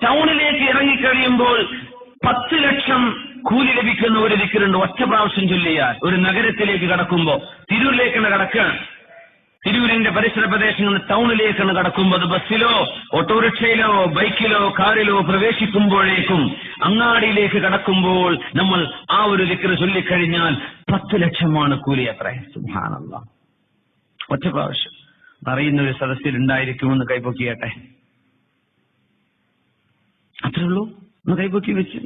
ടൗണിലേക്ക് ഇറങ്ങിക്കഴിയുമ്പോൾ 10 ലക്ഷം കൂലി ലഭിക്കുന്ന ഒരു ദിക്റുണ്ട്. ഒറ്റ പ്രാവശ്യം ചൊല്ലിയാൽ ഒരു നഗരത്തിലേക്ക് കടക്കുമ്പോ, തിരൂരിലേക്കാണ് കടക്കുകയാണ്, തിരൂരിന്റെ പരിസര പ്രദേശങ്ങളിൽ ടൗണിലേക്കാണ് കടക്കുമ്പോൾ, അത് ബസ്സിലോ ഓട്ടോറിക്ഷയിലോ ബൈക്കിലോ കാറിലോ പ്രവേശിക്കുമ്പോഴേക്കും അങ്ങാടിയിലേക്ക് കടക്കുമ്പോൾ നമ്മൾ ആ ഒരു ദിക്ർ ചൊല്ലിക്കഴിഞ്ഞാൽ 10 ലക്ഷമാണ് കൂലി. അത്ര സുബ്ഹാനല്ലാഹ്. ഒറ്റ പ്രാവശ്യം. അറിയുന്ന ഒരു സദസ്സിൽ ഉണ്ടായിരിക്കുമെന്ന് കൈപൊക്കിയട്ടെ. അത്രേ ഉള്ളൂ. ഒന്ന് കൈപൊക്കി വെച്ച്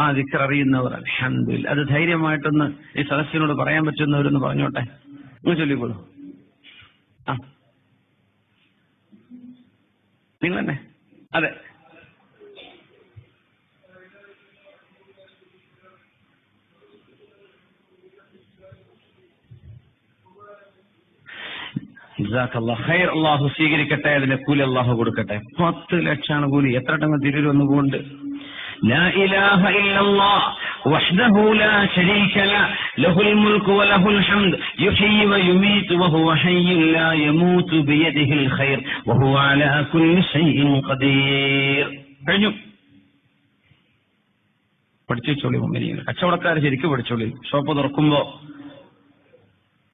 ആ ദിക്ർ അറിയുന്നവർ അൽഹംദുലില്ലാഹ്. അത് ധൈര്യമായിട്ടൊന്ന് ഈ സദസ്സിനോട് പറയാൻ പറ്റുന്നവരൊന്ന് പറഞ്ഞോട്ടെ. ഒന്ന് ചൊല്ലിക്കോളൂ. ആ നിങ്ങൾ തന്നെ. അതെ, ജസാക്കല്ലാഹു ഖൈർ. അല്ലാഹു സ്വീകരിക്കട്ടെ. അതിന്റെ കൂലി അല്ലാഹു കൊടുക്കട്ടെ. 10 ലക്ഷമാണ് കൂലി. എത്ര ടങ്ങ് തിരൂർ ഒന്നുകൊണ്ട് ലാ ഇലാഹ ഇല്ലല്ലാഹ് വഹ്ദഹു ലാ ശരീക ലഹു ലഹുൽ മുൽക്കു വലഹുൽ ഹംദ് യുഹ്യി വയുമീതു വഹുവ ഹയ്യുൻ ലാ യമൂതു ബിയദിഹിൽ ഖൈർ വഹുവ അലാ കുല്ലി ഷൈഇൻ ഖദീർ. കഴിഞ്ഞു. പഠിച്ചോളി മുഅ്മിനീങ്ങൾ. കച്ചവടക്കാർ ശരിക്കും പഠിച്ചോളി. ഷോപ്പ് തുറക്കുമ്പോ,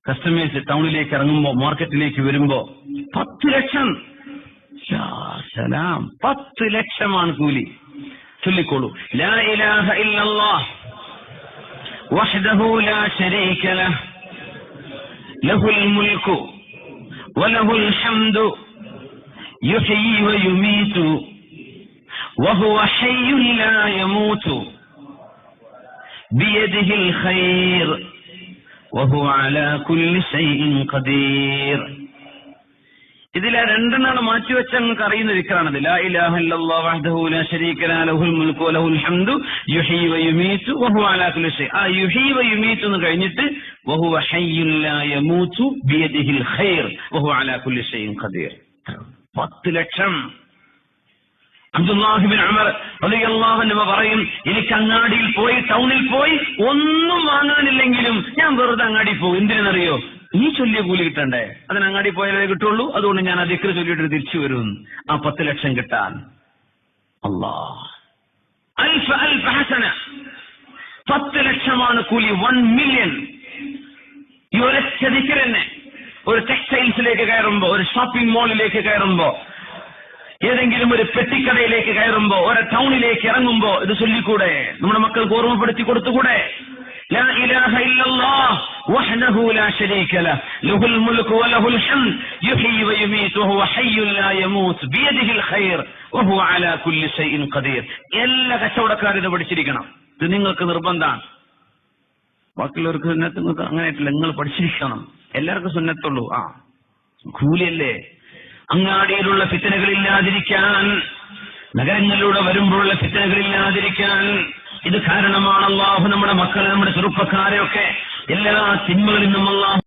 കസ്റ്റമേഴ്സ് ടൗണിലേക്ക് ഇറങ്ങുമ്പോ, മാർക്കറ്റിലേക്ക് വരുമ്പോ 10 ലക്ഷം. സലാം. 10 ലക്ഷമാണ് കൂലി. ചൊല്ലിക്കോളൂ. ലാ ഇലാഹ ഇല്ലല്ലാഹ് വഹ്ദഹു ലാ ശരീക ലഹു ലഹുൽ മുൽക്കു വലഹുൽ ഹംദു യുഹ്യി വയുമീതു വഹുവ ഹയ്യുൻ ലാ യമൂതു ബിയദിഹിൽ ഖൈർ വഹുവ അലാ കുല്ലി ഷൈഇൻ ഖദീർ. ഇതിലെ രണ്ടെണ്ണാണ് മാറ്റിവെച്ച നിങ്ങൾക്ക് അറിയുന്ന ദിക്റാണത്. ലാ ഇലാഹ ഇല്ലല്ലാഹു വഹ്ദഹു ലാ ശരീക ലഹു ലഹുൽ മുൽക്കു വലഹുൽ ഹംദു യുഹ്യി വയുമീതു വഹുവ അലാ കുല്ലി ഷൈഇൻ. ആ യുഹ്യി വയുമീതു എന്ന് കഴിഞ്ഞിട്ട് വഹുവ ഹയ്യുൻ ലാ യമൂതു ബിയദിഹിൽ ഖൈർ വഹുവ അലാ കുല്ലി ഷൈഇൻ ഖദീർ. 10 ലക്ഷം. അബ്ദുല്ലാഹി ഇബ്നു ഉമർ റളിയല്ലാഹു അൻഹു പറയും, എനിക്ക് അങ്ങാടിയിൽ പോയി, ടൗണിൽ പോയി ഒന്നും വാങ്ങാനില്ലെങ്കിലും ഞാൻ വെറുതെ അങ്ങാടി പോകും. എന്തിനെന്നറിയോ? ഈ ചൊല്ലിയ കൂലി കിട്ടണ്ടേ. അതിന് അങ്ങാടി പോയാലേ കിട്ടുള്ളൂ. അതുകൊണ്ട് ഞാൻ ആ ദിക്ർ ചൊല്ലിയിട്ട് തിരിച്ചു വരും ആ 10 ലക്ഷം കിട്ടാൻ. അല്ലാഹ്. അൽഫ അൽഫ ഹസന. 10 ലക്ഷമാണ് കൂലി. 1 മില്യൺ. ഈ ഒരൊറ്റ ദിക്ർ തന്നെ. ഒരു ടെക്സ്റ്റൈൽസിലേക്ക് കയറുമ്പോ, ഒരു ഷോപ്പിംഗ് മാളിലേക്ക് കയറുമ്പോ, ഏതെങ്കിലും ഒരു പെട്ടിക്കടയിലേക്ക് കയറുമ്പോ, ഒരു ടൗണിലേക്ക് ഇറങ്ങുമ്പോ ഇത് ചൊല്ലിക്കൂടെ? നമ്മുടെ മക്കൾക്ക് ഓർമ്മപ്പെടുത്തി കൊടുത്തുകൂടെ? ലാ ഇലാഹ ഇല്ലല്ലാഹ് വഹ്ദഹു ലാ ശരീക ലഹു ലഹുൽ മുൽക്കു വലഹുൽ ഹംദ് യുഹ്യി വയുമീതു വഹുവ ഹയ്യുൻ ലാ യമൂതു ബിയദിഹിൽ ഖൈർ വഹുവ അലാ കുല്ലി ഷൈഇൻ ഖദീർ. എല്ലാ കച്ചവടക്കാരും ഇത് പഠിച്ചിരിക്കണം. ഇത് നിങ്ങൾക്ക് നിർബന്ധമാണ്. ബാക്കിയുള്ളവർക്ക് സുന്നത്ത് അങ്ങനെയായിട്ടില്ല. നിങ്ങൾ പഠിച്ചിരിക്കണം. എല്ലാവർക്കും സുന്നത്തുള്ളൂ. ആ കൂലിയല്ലേ. അങ്ങാടിയിലുള്ള ഫിത്നകളില്ലാതിരിക്കാൻ, നഗരങ്ങളിലൂടെ വരുമ്പോഴുള്ള ഫിത്നകളില്ലാതിരിക്കാൻ ഇത് കാരണമാണ്. അല്ലാഹു നമ്മുടെ മക്കളെ, നമ്മുടെ ചെറുപ്പക്കാരെയൊക്കെ എല്ലാ തിന്മകളിൽ നിന്നും അല്ലാഹു